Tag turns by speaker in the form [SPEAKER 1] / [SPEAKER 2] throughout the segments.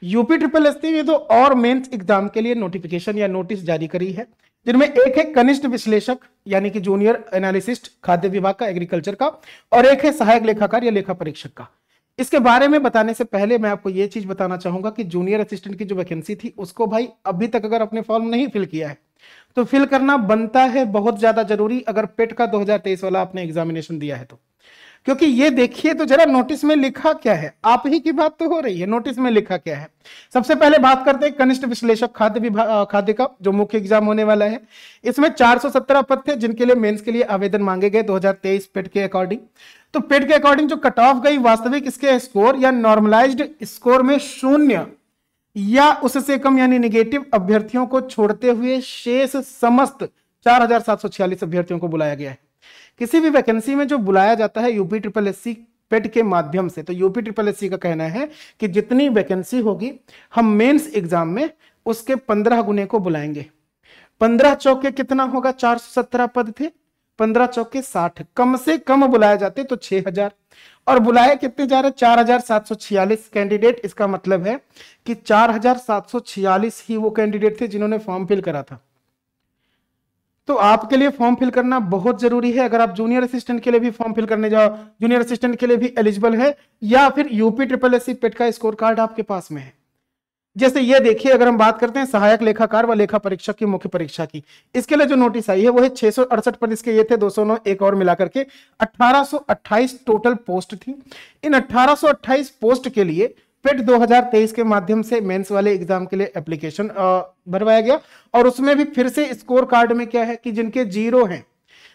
[SPEAKER 1] UP triple SC ने तो और मेंस एग्जाम के लिए नोटिफिकेशन या नोटिस जारी करी है, जिनमें एक है कनिष्ठ विश्लेषक यानी कि जूनियर एनालिसिस्ट खाद्य विभाग का, एग्रीकल्चर का, और एक है सहायक लेखाकार या लेखा परीक्षक का। इसके बारे में बताने से पहले मैं आपको यह चीज बताना चाहूंगा कि जूनियर असिस्टेंट की जो वैकेंसी थी उसको भाई अभी तक अगर अपने फॉर्म नहीं फिल किया है तो फिल करना बनता है, बहुत ज्यादा जरूरी, अगर पेट का 2023 वाला आपने एग्जामिनेशन दिया है तो। क्योंकि ये देखिए तो जरा नोटिस में लिखा क्या है, आप ही की बात तो हो रही है, नोटिस में लिखा क्या है। सबसे पहले बात करते हैं कनिष्ठ विश्लेषक खाद्य विभाग, खाद्य का जो मुख्य एग्जाम होने वाला है। इसमें 417 पद थे जिनके लिए मेंस के लिए आवेदन मांगे गए 2023 पेट के अकॉर्डिंग। तो पेट के अकॉर्डिंग जो कट ऑफ गई वास्तविक इसके स्कोर या नॉर्मलाइज्ड स्कोर में 0 या उससे कम यानी निगेटिव अभ्यर्थियों को छोड़ते हुए शेष समस्त 4746 अभ्यर्थियों को बुलाया गया है। किसी भी वैकेंसी में जो बुलाया जाता है यूपी ट्रिपल एससी पेट के माध्यम से, तो यूपी ट्रिपल एससी का कहना है कि जितनी वैकेंसी होगी हम मेंस एग्जाम में उसके 15 गुने को बुलाएंगे। 15 चौके कितना होगा, 417 पद थे, 15 चौके 60, कम से कम बुलाए जाते तो 6000, और बुलाए कितने जा रहे, 4746 कैंडिडेट। इसका मतलब है कि 4746 ही वो कैंडिडेट थे जिन्होंने फॉर्म फिल करा था। तो आपके लिए फॉर्म फिल करना बहुत जरूरी है। अगर आप जूनियर असिस्टेंट के लिए भी फॉर्म फिल करने जाओ, जूनियर असिस्टेंट के लिए भी एलिजिबल है, या फिर यूपी ट्रिपल एससी पेट का स्कोर कार्ड आपके पास में है। जैसे ये देखिए, अगर हम बात करते हैं सहायक लेखाकार व लेखा परीक्षक की मुख्य परीक्षा की, इसके लिए जो नोटिस आई है वो है 668 पद इसके ये थे, 209 एक और मिलाकर के 1828 टोटल पोस्ट थी। इन 1828 पोस्ट के लिए पेट 2023 के माध्यम से मेंस वाले एग्जाम के लिए एप्लीकेशन भरवाया गया, और उसमें भी फिर से स्कोर कार्ड में क्या है कि जिनके 0 हैं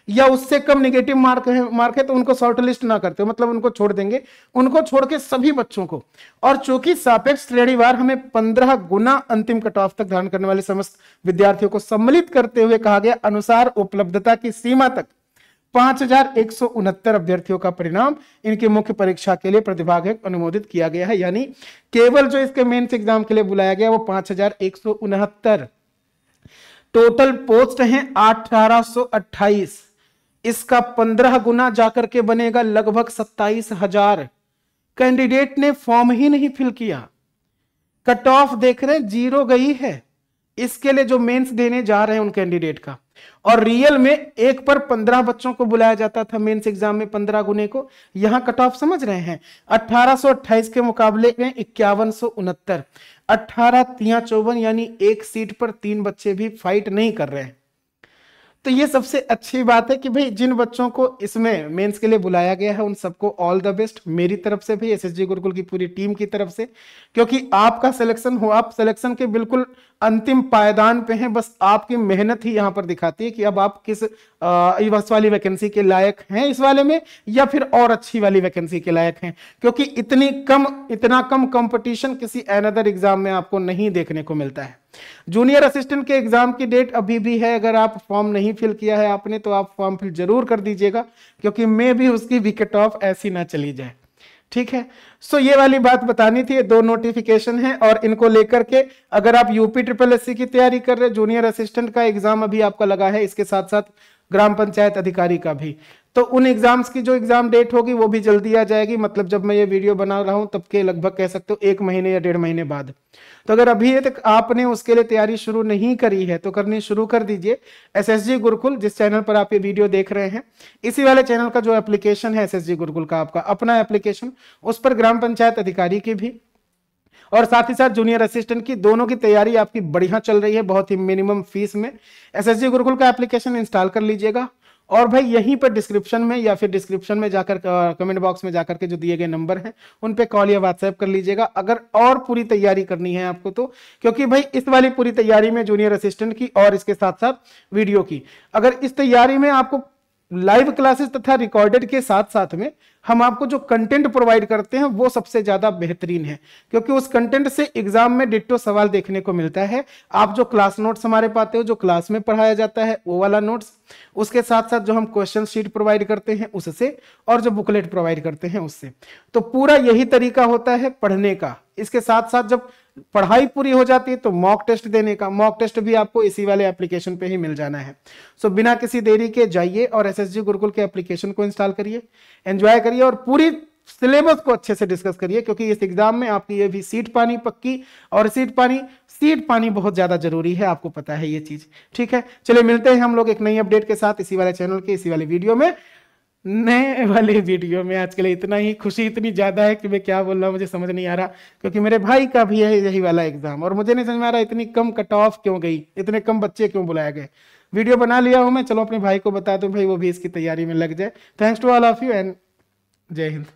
[SPEAKER 1] या उससे कम नेगेटिव मार्क है तो उनको शॉर्ट लिस्ट ना करते हो, मतलब उनको छोड़ देंगे, उनको छोड़ के सभी बच्चों को। और चूंकि सापेक्ष श्रेणीवार हमें 15 गुना अंतिम कट ऑफ तक धारण करने वाले समस्त विद्यार्थियों को सम्मिलित करते हुए कहा गया, अनुसार उपलब्धता की सीमा तक 5169 अभ्यर्थियों का परिणाम इनकी मुख्य परीक्षा के लिए प्रतिभाग अनुमोदित किया गया है। यानी केवल जो इसके मेंस एग्जाम के लिए बुलाया गया वो 5169, टोटल पोस्ट हैं 1828, इसका 15 गुना जाकर के बनेगा लगभग 27,000। कैंडिडेट ने फॉर्म ही नहीं फिल किया, कट ऑफ देख रहे हैं 0 गई है इसके लिए जो मेंस देने जा रहे हैं उन कैंडिडेट का। और रियल में 1 पर 15 बच्चों को बुलाया जाता था मेंस एग्जाम में 15 गुने को, यहां कट ऑफ समझ रहे हैं 1828 के मुकाबले में 5169, 18 3 54, यानी एक सीट पर 3 बच्चे भी फाइट नहीं कर रहे हैं। तो ये सबसे अच्छी बात है कि भाई जिन बच्चों को इसमें मेंस के लिए बुलाया गया है उन सबको ऑल द बेस्ट मेरी तरफ से भी, एसएसजी गुरुकुल की पूरी टीम की तरफ से, क्योंकि आपका सिलेक्शन हो, आप सिलेक्शन के बिल्कुल अंतिम पायदान पे हैं। बस आपकी मेहनत ही यहां पर दिखाती है कि अब आप किस इस वाली वैकेंसी के लायक हैं इस वाले में, या फिर और अच्छी वाली वैकेंसी के लायक हैं, क्योंकि इतना कम कंपटीशन किसी अनदर एग्जाम में आपको नहीं देखने को मिलता है। जूनियर असिस्टेंट के एग्जाम की डेट अभी भी है, अगर आप फॉर्म नहीं फिल किया है आपने तो आप फॉर्म फिल जरूर कर दीजिएगा, क्योंकि मे भी उसकी विकेट ऑफ ऐसी ना चली जाए। ठीक है, सो ये वाली बात बतानी थी। 2 नोटिफिकेशन है और इनको लेकर के अगर आप यूपी ट्रिपल एससी की तैयारी कर रहे हैं, जूनियर असिस्टेंट का एग्जाम अभी आपका लगा है, इसके साथ साथ ग्राम पंचायत अधिकारी का भी, तो उन एग्जाम्स की जो एग्जाम डेट होगी वो भी जल्दी आ जाएगी। मतलब जब मैं ये वीडियो बना रहा हूं तब के लगभग कह सकते हो 1 महीने या 1.5 महीने बाद। तो अगर अभी तक आपने उसके लिए तैयारी शुरू नहीं करी है तो करनी शुरू कर दीजिए। एसएसजी गुरुकुल जिस चैनल पर आप ये वीडियो देख रहे हैं, इसी वाले चैनल का जो एप्लीकेशन है एसएसजी गुरुकुल का, आपका अपना एप्लीकेशन, उस पर ग्राम पंचायत अधिकारी की भी और साथ ही साथ जूनियर असिस्टेंट की दोनों की तैयारी आपकी बढ़िया चल रही है, बहुत ही मिनिमम फीस में। एसएसजी गुरुकुल का एप्लीकेशन इंस्टॉल कर लीजिएगा, और भाई यहीं पर डिस्क्रिप्शन में या फिर डिस्क्रिप्शन में जाकर कमेंट बॉक्स में जाकर के जो दिए गए नंबर हैं उन पे कॉल या व्हाट्सएप कर लीजिएगा अगर और पूरी तैयारी करनी है आपको तो। क्योंकि भाई इस वाली पूरी तैयारी में जूनियर असिस्टेंट की और इसके साथ साथ वीडियो की, अगर इस तैयारी में आपको लाइव क्लासेस तथा रिकॉर्डेड के साथ साथ में हम आपको जो कंटेंट प्रोवाइड करते हैं वो सबसे ज्यादा बेहतरीन है, क्योंकि उस कंटेंट से एग्जाम में डिट्टो सवाल देखने को मिलता है। आप जो क्लास नोट्स हमारे पाते हो, जो क्लास में पढ़ाया जाता है वो वाला नोट्स, उसके साथ साथ जो हम क्वेश्चन शीट प्रोवाइड करते हैं उससे, और जो बुकलेट प्रोवाइड करते हैं उससे, तो पूरा यही तरीका होता है पढ़ने का। इसके साथ साथ जब पढ़ाई पूरी हो जाती है तो मॉक टेस्ट देने का, मॉक टेस्ट भी आपको इसी वाले एप्लीकेशन पे ही मिल जाना है। सो बिना किसी देरी के जाइए और एसएसजी गुरुकुल के एप्लीकेशन को इंस्टॉल करिए, एंजॉय करिए और पूरी सिलेबस को अच्छे से डिस्कस करिए, क्योंकि इस एग्जाम में आपकी ये भी सीट पानी पक्की, और सीट पानी बहुत ज्यादा जरूरी है, आपको पता है ये चीज। ठीक है, चलिए मिलते हैं हम लोग एक नई अपडेट के साथ इसी वाले चैनल के इसी वाले वीडियो में। नए वाले वीडियो में आज के लिए इतना ही। खुशी इतनी ज्यादा है कि मैं क्या बोल रहा हूँ मुझे समझ नहीं आ रहा, क्योंकि मेरे भाई का भी है यही वाला एग्जाम, और मुझे नहीं समझ में आ रहा इतनी कम कट ऑफ क्यों गई, इतने कम बच्चे क्यों बुलाए गए। वीडियो बना लिया हूं मैं, चलो अपने भाई को बता दूं भाई वो भी इसकी तैयारी में लग जाए। Thanks to all of you and Jai Hind.